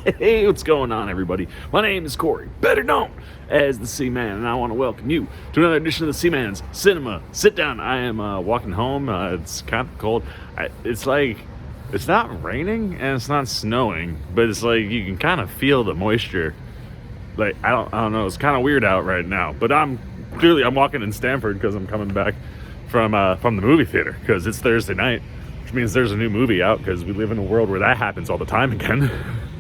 Hey, what's going on, everybody? My name is Corey, better known as the Seaman, and I want to welcome you to another edition of the Seaman's Cinema Sit Down. I am walking home. It's kind of cold. It's not raining and it's not snowing, but it's like you can kind of feel the moisture. Like I don't know. It's kind of weird out right now, but I'm walking in Stamford because I'm coming back from the movie theater because it's Thursday night, which means there's a new movie out because we live in a world where that happens all the time again.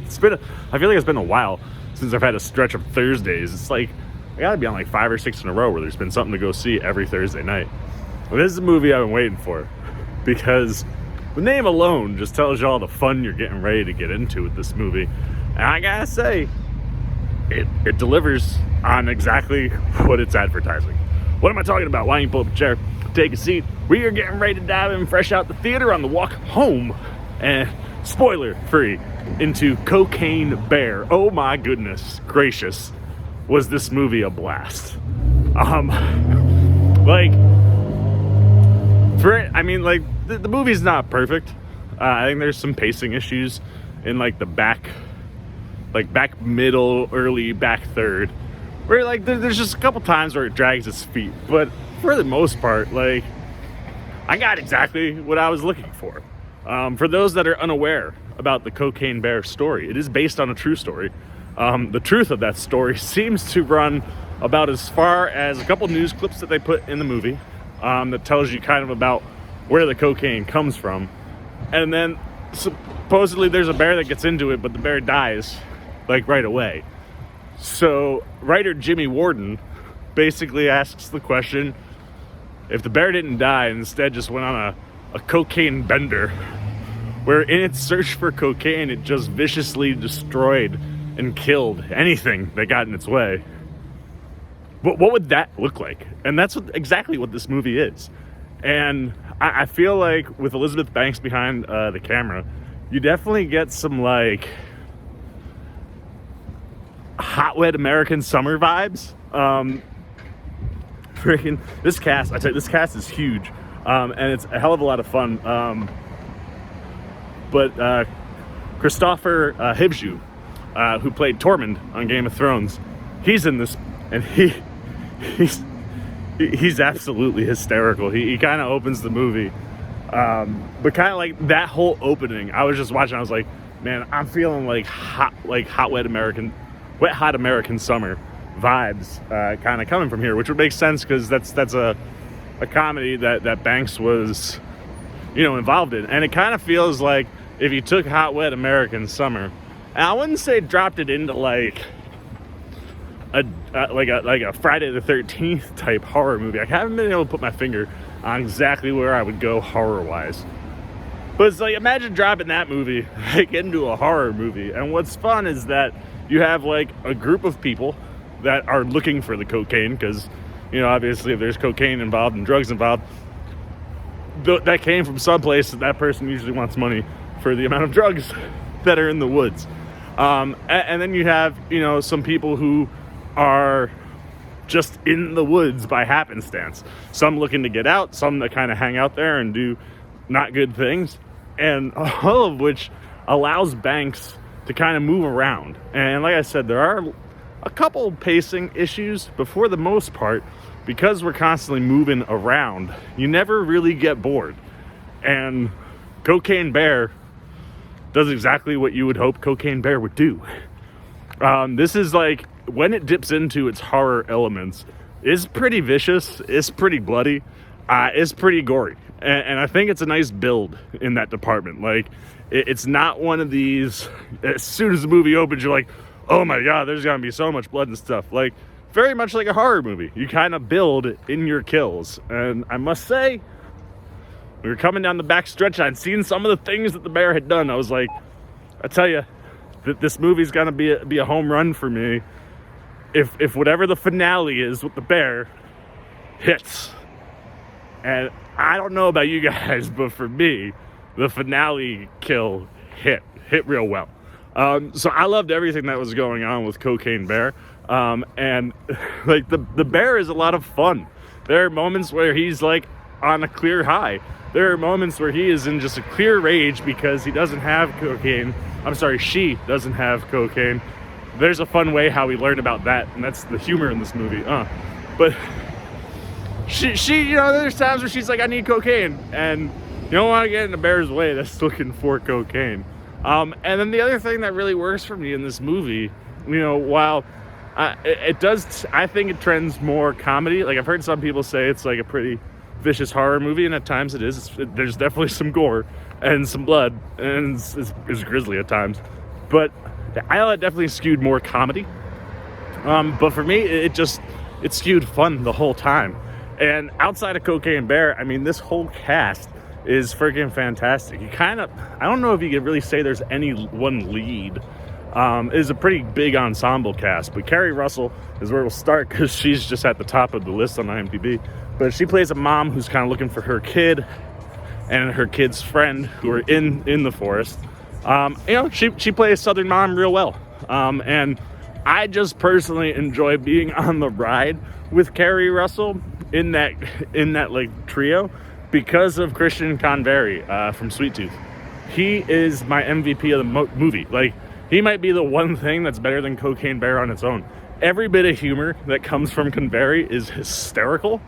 I feel like it's been a while since I've had a stretch of Thursdays. It's like I gotta be on like 5 or 6 in a row where there's been something to go see every Thursday night. Well, this is a movie I've been waiting for because the name alone just tells you all the fun you're getting ready to get into with this movie. And I gotta say, it delivers on exactly what it's advertising. What am I talking about? Why don't you pull up a chair, take a seat? We are getting ready to dive in fresh out the theater on the walk home, and spoiler free, into Cocaine Bear. Oh my goodness gracious, was this movie a blast. The movie's not perfect. I think there's some pacing issues in like the back middle, early back third, where like there's just a couple times where it drags its feet, but for the most part, like I got exactly what I was looking for. For those that are unaware about the Cocaine Bear story, it is based on a true story. The truth of that story seems to run about as far as a couple news clips that they put in the movie that tells you kind of about where the cocaine comes from. And then supposedly there's a bear that gets into it, but the bear dies like right away. So writer Jimmy Warden basically asks the question, if the bear didn't die and instead just went on a cocaine bender, where in its search for cocaine it just viciously destroyed and killed anything that got in its way, what would that look like? And that's exactly what this movie is. And I feel like with Elizabeth Banks behind the camera, you definitely get some like Hot Wet American Summer vibes. Freaking this cast, I tell you, this cast is huge, and it's a hell of a lot of fun. But Christopher Hivju, who played Tormund on Game of Thrones, he's in this, and he's absolutely hysterical. He kind of opens the movie, but kind of like that whole opening, I was just watching, I was like, man, I'm feeling like hot wet hot American summer vibes kind of coming from here, which would make sense because that's a comedy that Banks was involved in. And it kind of feels like if you took Hot Wet American Summer, and I wouldn't say dropped it into like a Friday the 13th type horror movie. I haven't been able to put my finger on exactly where I would go horror wise, but it's like, imagine dropping that movie like into a horror movie. And what's fun is that you have like a group of people that are looking for the cocaine, because obviously if there's cocaine involved and drugs involved, that came from someplace that person usually wants money for the amount of drugs that are in the woods. And then you have some people who are just in the woods by happenstance, some looking to get out, some that kind of hang out there and do not good things, and all of which allows Banks to kind of move around. And like I said, there are a couple pacing issues, but for the most part, because we're constantly moving around, you never really get bored. And Cocaine Bear does exactly what you would hope Cocaine Bear would do. This is like, when it dips into its horror elements, it's pretty vicious, it's pretty bloody, it's pretty gory. And I think it's a nice build in that department. Like, it's not one of these, as soon as the movie opens, you're like, oh my god, there's gonna be so much blood and stuff. Like, very much like a horror movie. You kind of build in your kills. And I must say, we were coming down the back stretch, I'd seen some of the things that the bear had done. I was like, I tell you, that this movie's gonna be a home run for me if whatever the finale is with the bear hits. And I don't know about you guys, but for me, the finale kill hit real well. So I loved everything that was going on with Cocaine Bear. And like the bear is a lot of fun. There are moments where he's like on a clear high. there are moments where he is in just a clear rage because he doesn't have cocaine. I'm sorry, she doesn't have cocaine. There's a fun way how we learn about that, and that's the humor in this movie. But she, there's times where she's like, I need cocaine, and you don't want to get in a bear's way that's looking for cocaine. And then the other thing that really works for me in this movie, while it does, I think it trends more comedy. Like, I've heard some people say it's like a pretty vicious horror movie, and at times it is. There's definitely some gore and some blood, and it's grisly at times. But I definitely skewed more comedy. But for me, it skewed fun the whole time. And outside of Cocaine Bear, I mean, this whole cast is freaking fantastic. I don't know if you could really say there's any one lead. It is a pretty big ensemble cast, but Kerry Russell is where we'll start because she's just at the top of the list on IMDb. But she plays a mom who's kind of looking for her kid and her kid's friend who are in the forest. She plays Southern mom real well. And I just personally enjoy being on the ride with Kerry Russell in that like trio because of Christian Convery from Sweet Tooth. He is my MVP of the movie. Like, he might be the one thing that's better than Cocaine Bear on its own. Every bit of humor that comes from Convery is hysterical,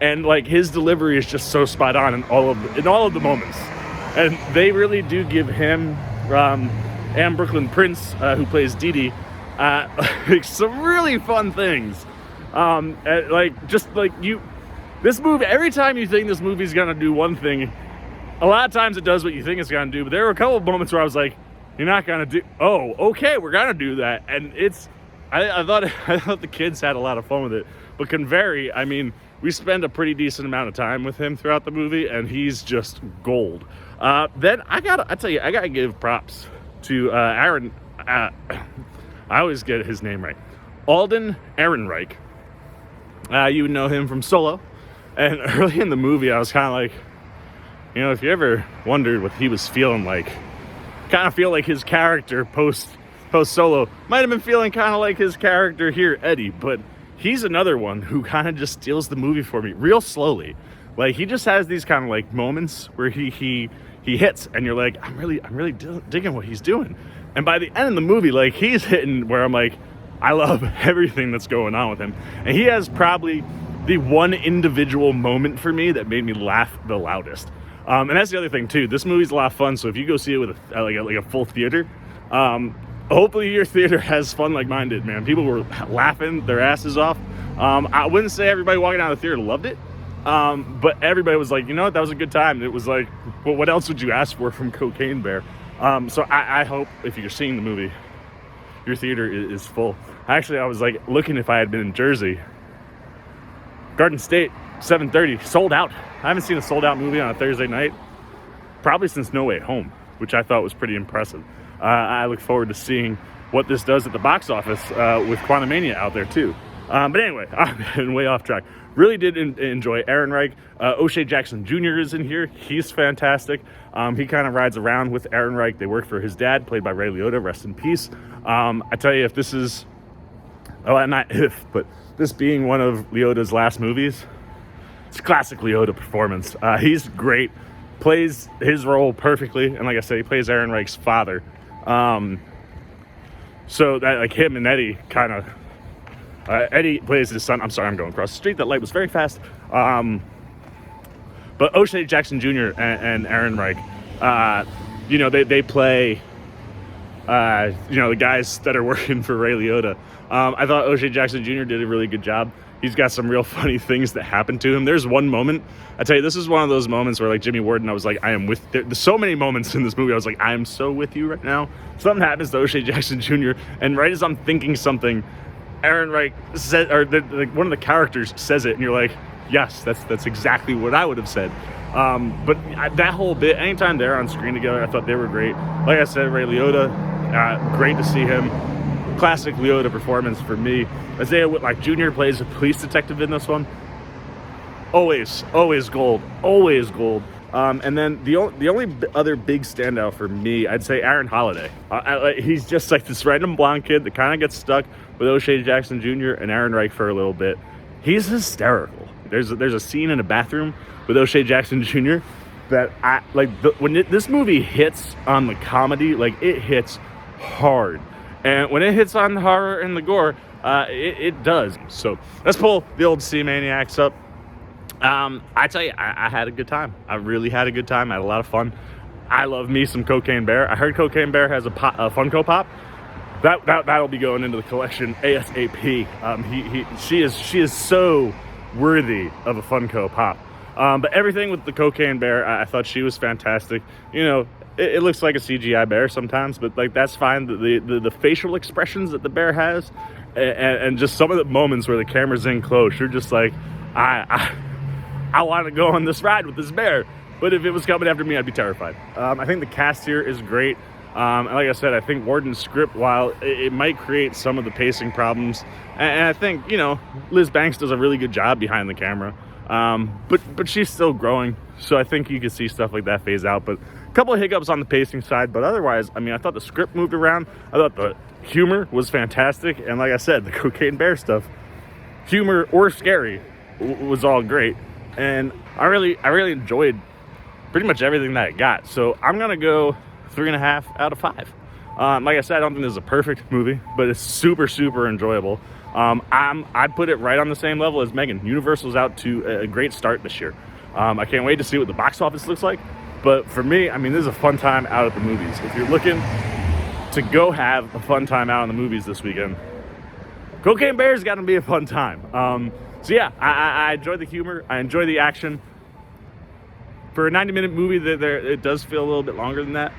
and like his delivery is just so spot on in all of the moments. And they really do give him and Brooklyn Prince, who plays Dee Dee, some really fun things. This movie, every time you think this movie's gonna do one thing, a lot of times it does what you think it's gonna do. But there were a couple of moments where I was like, "You're not gonna do? Oh, okay, we're gonna do that." And I thought the kids had a lot of fun with it. But Convery, I mean, we spend a pretty decent amount of time with him throughout the movie, and he's just gold. Then I gotta give props to Aaron. I always get his name right. Alden Ehrenreich. You would know him from Solo. And early in the movie, I was kind of like, if you ever wondered what he was feeling like, kind of feel like his character post Solo might have been feeling kind of like his character here, Eddie. But he's another one who kind of just steals the movie for me real slowly. Like, he just has these kind of like moments where he hits, and you're like, I'm really digging what he's doing. And by the end of the movie, like, he's hitting where I'm like, I love everything that's going on with him. And he has probably the one individual moment for me that made me laugh the loudest. And that's the other thing too. This movie's a lot of fun. So if you go see it with a full theater, hopefully your theater has fun like mine did, man. People were laughing their asses off. I wouldn't say everybody walking out of the theater loved it. But everybody was like, that was a good time. It was like, well, what else would you ask for from Cocaine Bear? So I hope if you're seeing the movie, your theater is full. Actually, I was like looking if I had been in Jersey. Garden State, 7:30, sold out. I haven't seen a sold out movie on a Thursday night probably since No Way Home, which I thought was pretty impressive. I look forward to seeing what this does at the box office with Quantumania out there too. But anyway, I'm getting way off track. Really did enjoy Ehrenreich. O'Shea Jackson Jr. is in here. He's fantastic. He kind of rides around with Ehrenreich. They work for his dad, played by Ray Liotta. Rest in peace. I tell you, if this is, but this being one of Liotta's last movies, it's a classic Liotta performance. He's great. Plays his role perfectly. And like I said, he plays Ehrenreich's father. So that, like, him and Eddie kind of, Eddie plays his son. I'm sorry, I'm going across the street. That light was very fast. But O'Shea Jackson Jr. and Ehrenreich, they play, the guys that are working for Ray Liotta. I thought O'Shea Jackson Jr. did a really good job. He's got some real funny things that happen to him. There's one moment, I tell you, this is one of those moments where, like, Jimmy Warden, I was like, there's so many moments in this movie, I was like, I am so with you right now. Something happens to O'Shea Jackson Jr., and right as I'm thinking something, Ehrenreich said, or one of the characters says it, and you're like, yes, that's exactly what I would have said. But that whole bit, anytime they're on screen together, I thought they were great. Like I said, Ray Liotta, great to see him. Classic Liotta performance for me. Isaiah Whitlock Jr. plays a police detective in this one. Always gold. Always gold. And then the only other big standout for me, I'd say Aaron Holiday. He's just like this random blonde kid that kind of gets stuck with O'Shea Jackson Jr. and Ehrenreich for a little bit. He's hysterical. There's a scene in a bathroom with O'Shea Jackson Jr. that I like when this movie hits on the comedy, like it hits hard, and when it hits on the horror and the gore, it does. So let's pull the old Sea Maniacs up. I tell you, I had a good time. I really had a good time. I had a lot of fun. I love me some Cocaine Bear. I heard Cocaine Bear has a Funko Pop. That'll be going into the collection ASAP. She is so worthy of a Funko Pop. But everything with the Cocaine Bear, I thought she was fantastic. You know, it looks like a CGI bear sometimes, but like that's fine. The facial expressions that the bear has, and just some of the moments where the camera's in close, you're just like, I want to go on this ride with this bear. But if it was coming after me, I'd be terrified. I think the cast here is great. And like I said, I think Warden's script, while it might create some of the pacing problems, and I think, you know, Liz Banks does a really good job behind the camera. But she's still growing, so I think you can see stuff like that phase out. But a couple of hiccups on the pacing side, but otherwise, I mean, I thought the script moved around. I thought the humor was fantastic, and like I said, the Cocaine Bear stuff, humor or scary, was all great. And I really enjoyed pretty much everything that I got. So I'm gonna go 3.5 out of 5. Like I said, I don't think this is a perfect movie, but it's super enjoyable. I'd put it right on the same level as Megan. Universal's out to a great start this year. I can't wait to see what the box office looks like. But for me, I mean, this is a fun time out at the movies. If you're looking to go have a fun time out in the movies this weekend, Cocaine Bear's got to be a fun time. So yeah, I enjoy the humor. I enjoy the action. For a 90-minute movie, it does feel a little bit longer than that.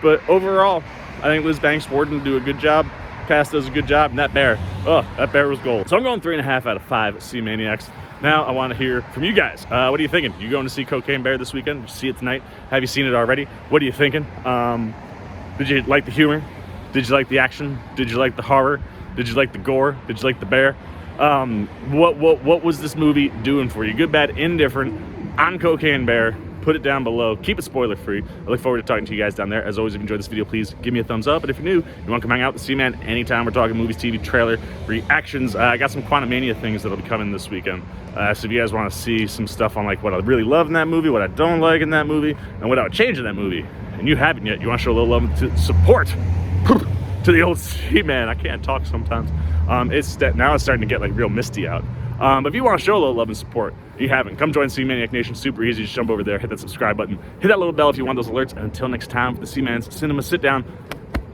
But overall, I think Liz Banks, Warden do a good job. Cast does a good job, and that bear was gold. So I'm going 3.5 out of 5 Sea Maniacs. Now I want to hear from you guys. What are you thinking? You going to see Cocaine Bear this weekend? Did you see it tonight? Have you seen it already? What are you thinking? Did you like the humor? Did you like the action? Did you like the horror? Did you like the gore? Did you like the bear? What was this movie doing for you? Good, bad, indifferent on Cocaine Bear. Put it down below. Keep it spoiler free. I look forward to talking to you guys down there. As always, if you enjoyed this video, please give me a thumbs up. And if you're new, you want to come hang out with the C-Man anytime. We're talking movies, TV, trailer, reactions. I got some Quantum Mania things that'll be coming this weekend. So if you guys want to see some stuff on like what I really love in that movie, what I don't like in that movie, and what I would change in that movie, and you haven't yet, you want to show a little love to support to the old C-Man. I can't talk sometimes. Now it's starting to get like real misty out. But if you want to show a little love and support, you haven't, come join C-Maniac Nation. Super easy. Just jump over there, hit that subscribe button, hit that little bell if you want those alerts. And until next time, for the C-Man's Cinema Sit Down,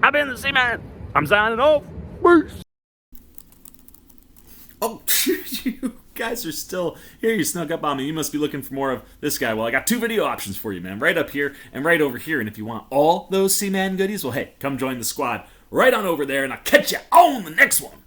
I've been the C-Man. I'm signing off. Peace. Oh, you guys are still here. You snuck up on me. You must be looking for more of this guy. Well, I got 2 video options for you, man. Right up here and right over here. And if you want all those C-Man goodies, well, hey, come join the squad right on over there, and I'll catch you on the next one.